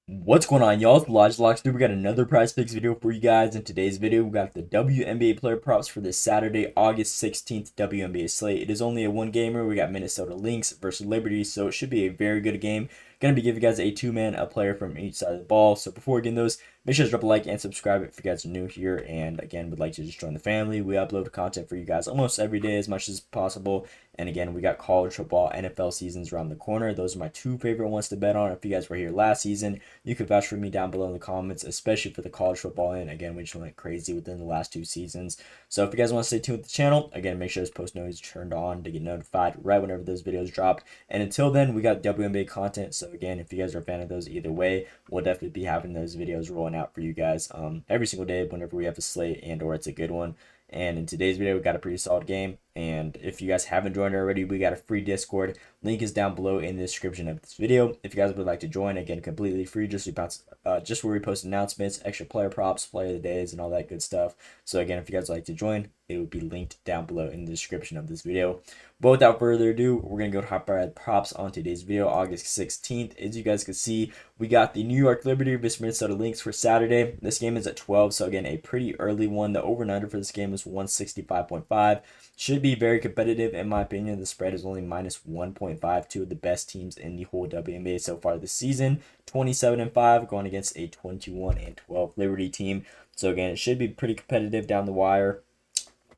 What's going on, y'all? It's Lodge Locks. We got another prize picks video for you guys. In today's video, we got the WNBA player props for this Saturday, August 16th WNBA slate. It is only a one gamer. We got Minnesota Lynx versus Liberty, so it should be a very good game. Gonna be giving you guys a two-man, a player from each side of the ball. So before we get in those, make sure to drop a like and subscribe if you guys are new here. And again, would like to just join the family. We upload content for you guys almost every day as much as possible. And again, we got college football, NFL seasons around the corner. Those are my two favorite ones to bet on. If you guys were here last season, you could vouch for me down below in the comments, especially for the college football. And again, we just went crazy within the last two seasons. So if you guys want to stay tuned with the channel, again, make sure this post notifications turned on to get notified right whenever those videos drop. And until then, we got WNBA content. So again, if you guys are a fan of those either way, we'll definitely be having those videos rolling out for you guys every single day whenever we have a slate and or it's a good one. And in today's video, we got a pretty solid game. And if you guys haven't joined already, we got a free Discord. Link is down below in the description of this video. If you guys would like to join, again, completely free, just where we post announcements, extra player props, player of the days, and all that good stuff. So again, if you guys would like to join, it would be linked down below in the description of this video. But without further ado, we're going to go to hop right props on today's video, August 16th. As you guys can see, we got the New York Liberty vs Minnesota Lynx for Saturday. This game is at 12, so again, a pretty early one. The over and under for this game is 165.5. Should be very competitive, in my opinion. The spread is only minus 1.5. Two of the best teams in the whole WNBA so far this season. 27-5 going against a 21-12 Liberty team. So again, it should be pretty competitive down the wire.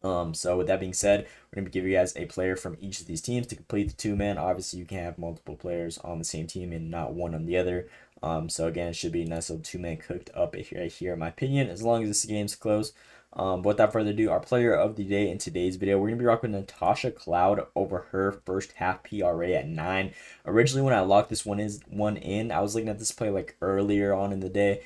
So with that being said, we're going to give you guys a player from each of these teams to complete the two-man. Obviously, you can have multiple players on the same team and not one on the other. So again, it should be a nice little two-man cooked up right here, in my opinion, as long as this game's close. But without further ado, our player of the day in today's video, we're going to be rocking Natasha Cloud over her first half PRA at 9. Originally, when I locked this one in, I was looking at this play like earlier on in the day.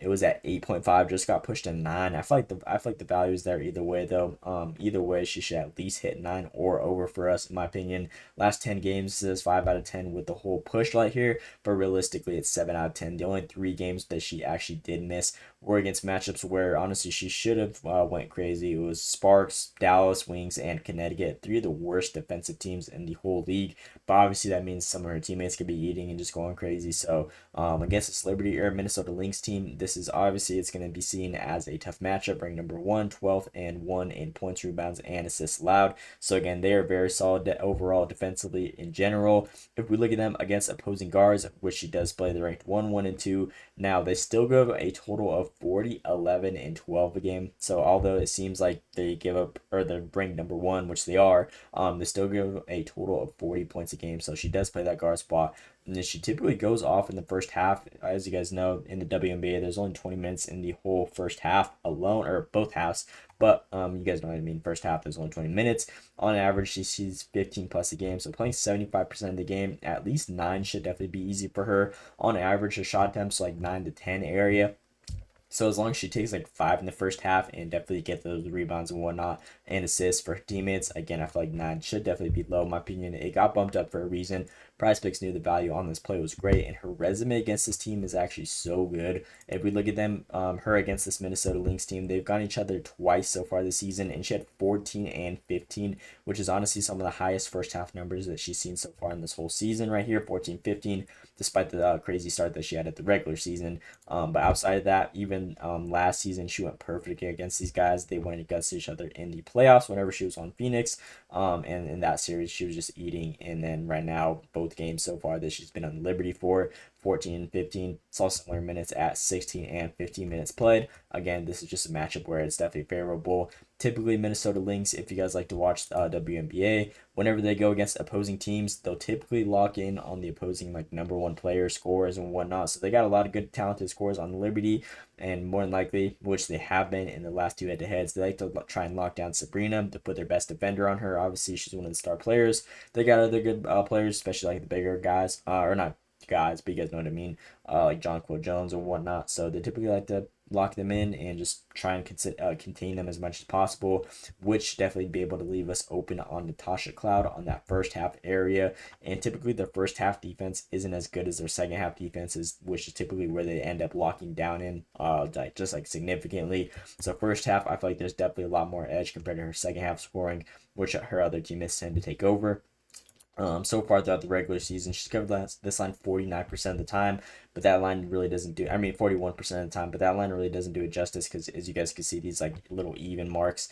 It was at 8.5, just got pushed to 9. I feel like the value is there either way though. Either way, she should at least hit 9 or over for us, in my opinion. Last 10 games says 5 out of 10 with the whole push right here, but realistically, it's 7 out of 10. The only 3 games that she actually did miss were against matchups where honestly she should have went crazy. It was Sparks, Dallas Wings, and Connecticut, 3 of the worst defensive teams in the whole league. But obviously that means some of her teammates could be eating and just going crazy. So against this Liberty or Minnesota Lynx team, this is obviously it's going to be seen as a tough matchup. Ranked number 1, 12th and 1 in points, rebounds, and assists allowed. So again, they are very solid overall defensively in general. If we look at them against opposing guards, which she does play, the ranked 1, 1, and 2. Now they still give a total of 40, 11, and 12 a game. So although it seems like they give up, or they're ranked number 1, which they are, they still give a total of 40 points a game. So she does play that guard spot. And then she typically goes off in the first half. As you guys know, in the WNBA, there's only 20 minutes in the whole first half alone, or both halves. But you guys know what I mean. First half, there's only 20 minutes. On average, she sees 15 plus a game. So playing 75% of the game, at least 9 should definitely be easy for her. On average, her shot attempts like 9 to 10 area. So as long as she takes like 5 in the first half and definitely get those rebounds and whatnot and assists for her teammates, again, I feel like 9 should definitely be low. In my opinion, it got bumped up for a reason. PrizePicks knew the value on this play was great, and her resume against this team is actually so good. If we look at them, her against this Minnesota Lynx team, they've gone each other twice so far this season, and she had 14 and 15, which is honestly some of the highest first half numbers that she's seen so far in this whole season right here, 14, 15, despite the crazy start that she had at the regular season. But outside of that, even last season, she went perfect against these guys. They went against each other in the playoffs whenever she was on Phoenix. And in that series, she was just eating. And then right now, both games so far that she's been on Liberty for, 14 and 15, saw similar minutes at 16 and 15 minutes played. Again, this is just a matchup where it's definitely favorable. Typically, Minnesota Lynx, if you guys like to watch WNBA, whenever they go against opposing teams, they'll typically lock in on the opposing like number 1 player scores and whatnot. So they got a lot of good talented scores on Liberty, and more than likely, which they have been in the last 2 head-to-heads, they like to try and lock down Sabrina to put their best defender on her. Obviously, she's one of the star players. They got other good players, especially like the bigger guys, or not guys, but you guys know what I mean, like Jonquil Jones or whatnot. So they typically like to lock them in and just try and contain them as much as possible, which definitely be able to leave us open on Natasha Cloud on that first half area. And typically their first half defense isn't as good as their second half defenses, which is typically where they end up locking down in just like significantly. So first half, I feel like there's definitely a lot more edge compared to her second half scoring, which her other teammates tend to take over. So far throughout the regular season, she's covered this line 49% of the time, but that line really doesn't do, I mean, 41% of the time, but that line really doesn't do it justice because as you guys can see, these like little even marks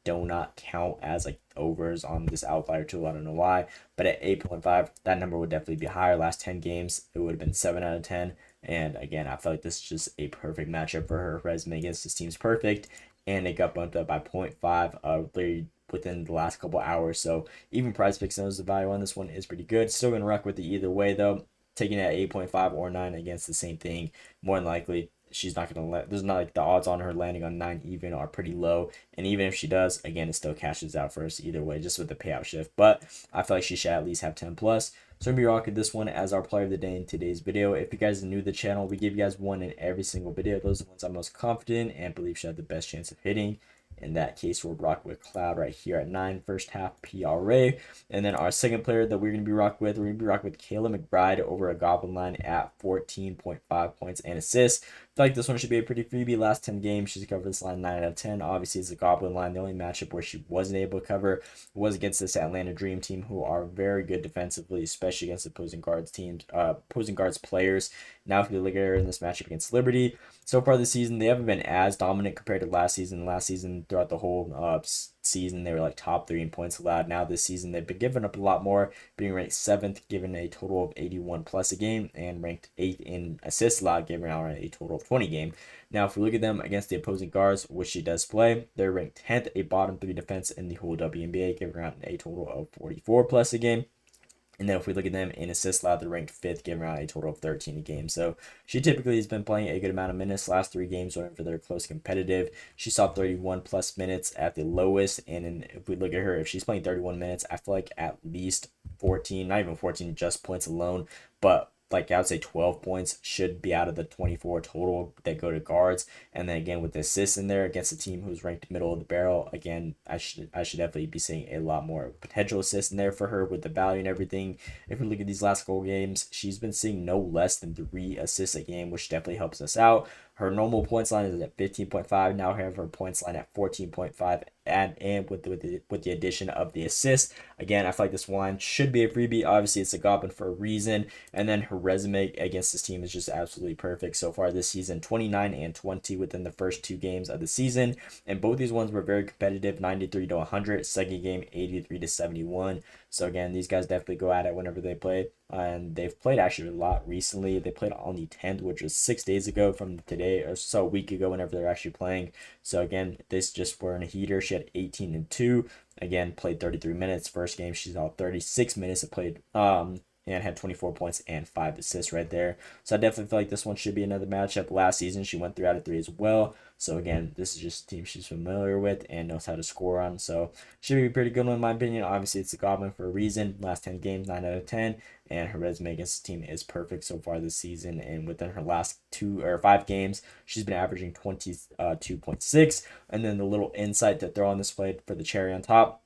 do not count as like overs on this outlier tool. I don't know why, but at 8.5, that number would definitely be higher. Last 10 games, it would have been 7 out of 10. And again, I feel like this is just a perfect matchup for her. Resume against this team's perfect, and it got bumped up by 0.5 very within the last couple hours. So even PrizePicks knows the value on this one is pretty good. Still gonna rock with it either way though. Taking it at 8.5 or 9 against the same thing, more than likely she's not gonna let. There's not like the odds on her landing on 9 even are pretty low, and even if she does, again it still cashes out for us either way, just with the payout shift. But I feel like she should at least have 10 plus. So I'm gonna be rocking this one as our player of the day in today's video. If you guys are new to the channel, we give you guys one in every single video. Those are the ones I'm most confident and believe should have the best chance of hitting. In that case, we'll rock with Cloud right here at 9, first half PRA. And then our second player that we're going to be rocking with, we're going to be rocking with Kayla McBride over a Goblin line at 14.5 points and assists. I feel like this one should be a pretty freebie. Last 10 games, she's covered this line 9 out of 10. Obviously, it's a Goblin line. The only matchup where she wasn't able to cover was against this Atlanta Dream team, who are very good defensively, especially against opposing guards teams, opposing guards players. Now, if you look at her in this matchup against Liberty, so far this season, they haven't been as dominant compared to last season. Last season, throughout the whole season, they were like top 3 in points allowed. Now this season, they've been giving up a lot more, being ranked 7th, given a total of 81 plus a game, and ranked 8th in assists allowed, giving out a total of 20 game. Now, if we look at them against the opposing guards, which she does play, they're ranked 10th, a bottom 3 defense in the whole WNBA, giving out a total of 44 plus a game. And then if we look at them in assists allowed, they're ranked 5th, giving out a total of 13 a game. So she typically has been playing a good amount of minutes. Last 3 games, whenever they're close competitive, she saw 31 plus minutes at the lowest. And if we look at her, if she's playing 31 minutes, I feel like at least 14, not even 14, just points alone, but like I would say 12 points should be out of the 24 total that go to guards. And then again with the assists in there against a team who's ranked middle of the barrel, again I should definitely be seeing a lot more potential assists in there for her with the value and everything. If we look at these last couple games, she's been seeing no less than 3 assists a game, which definitely helps us out. Her normal points line is at 15.5. Now have her points line at 14.5, and with the addition of the assist. Again, I feel like this line should be a freebie. Obviously, it's a Goblin for a reason. And then her resume against this team is just absolutely perfect so far this season. 29 and 20 within the first 2 games of the season, and both these ones were very competitive. 93 to 100. Second game, 83 to 71. So again, these guys definitely go at it whenever they play. And they've played actually a lot recently. They played on the 10th, which was 6 days ago from today, or so a week ago whenever they're actually playing. So again, this just were in a heater. She had 18 and 2. Again, played 33 minutes. First game, she's all 36 minutes. It played and had 24 points and 5 assists right there. So I definitely feel like this one should be another matchup. Last season, she went 3 out of 3 as well. So again, this is just a team she's familiar with and knows how to score on. So should be a pretty good one in my opinion. Obviously, it's a Goblin for a reason. Last 10 games, 9 out of 10. And her resume against the team is perfect so far this season. And within her last 5 games, she's been averaging 22.6. And then the little insight to throw on this plate for the cherry on top,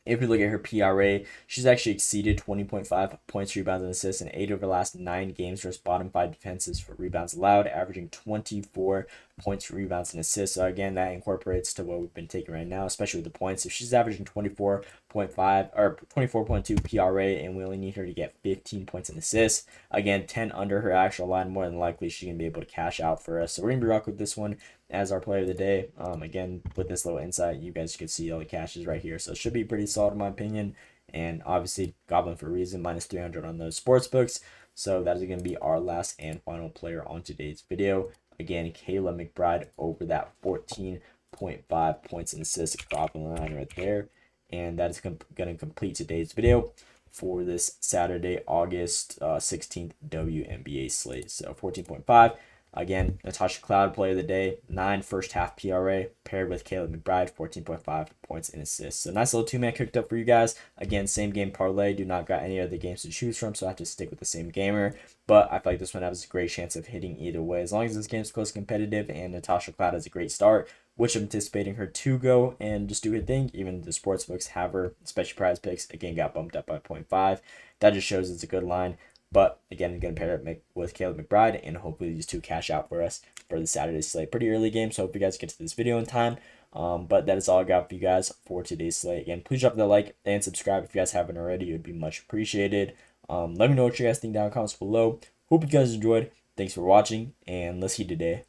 if we look at her PRA, she's actually exceeded 20.5 points, rebounds, and assists in 8 of her last 9 games versus bottom 5 defenses for rebounds allowed, averaging 24 points, rebounds, and assists. So again, that incorporates to what we've been taking right now, especially with the points. If she's averaging 24.5 or 24.2 PRA and we only need her to get 15 points and assists, again, 10 under her actual line, more than likely she's going to be able to cash out for us. So we're going to be rocking with this one as our player of the day. Again, with this little insight, you guys can see all the cashes right here. So it should be pretty solid in my opinion. And obviously, Goblin for a reason, minus 300 on those sports books. So that is going to be our last and final player on today's video. Again, Kayla McBride over that 14.5 points and assists Goblin line right there. And that is going to complete today's video for this Saturday, August 16th WNBA slate. So 14.5. Again, Natasha Cloud, player of the day, 9 first half PRA, paired with Kayla McBride, 14.5 points and assists. So nice little 2-man cooked up for you guys. Again, same game parlay. Do not got any other games to choose from, so I have to stick with the same gamer. But I feel like this one has a great chance of hitting either way. As long as this game's close competitive and Natasha Cloud has a great start, which I'm anticipating her to go and just do her thing. Even the sports books have her, especially PrizePicks, again got bumped up by 0.5. That just shows it's a good line. But again, going to pair it with Kayla McBride, and hopefully these two cash out for us for the Saturday slate. Pretty early game, so hope you guys get to this video in time. But that is all I got for you guys for today's slate. Again, please drop that like and subscribe if you guys haven't already. It would be much appreciated. Let me know what you guys think down in the comments below. Hope you guys enjoyed. Thanks for watching, and let's see today.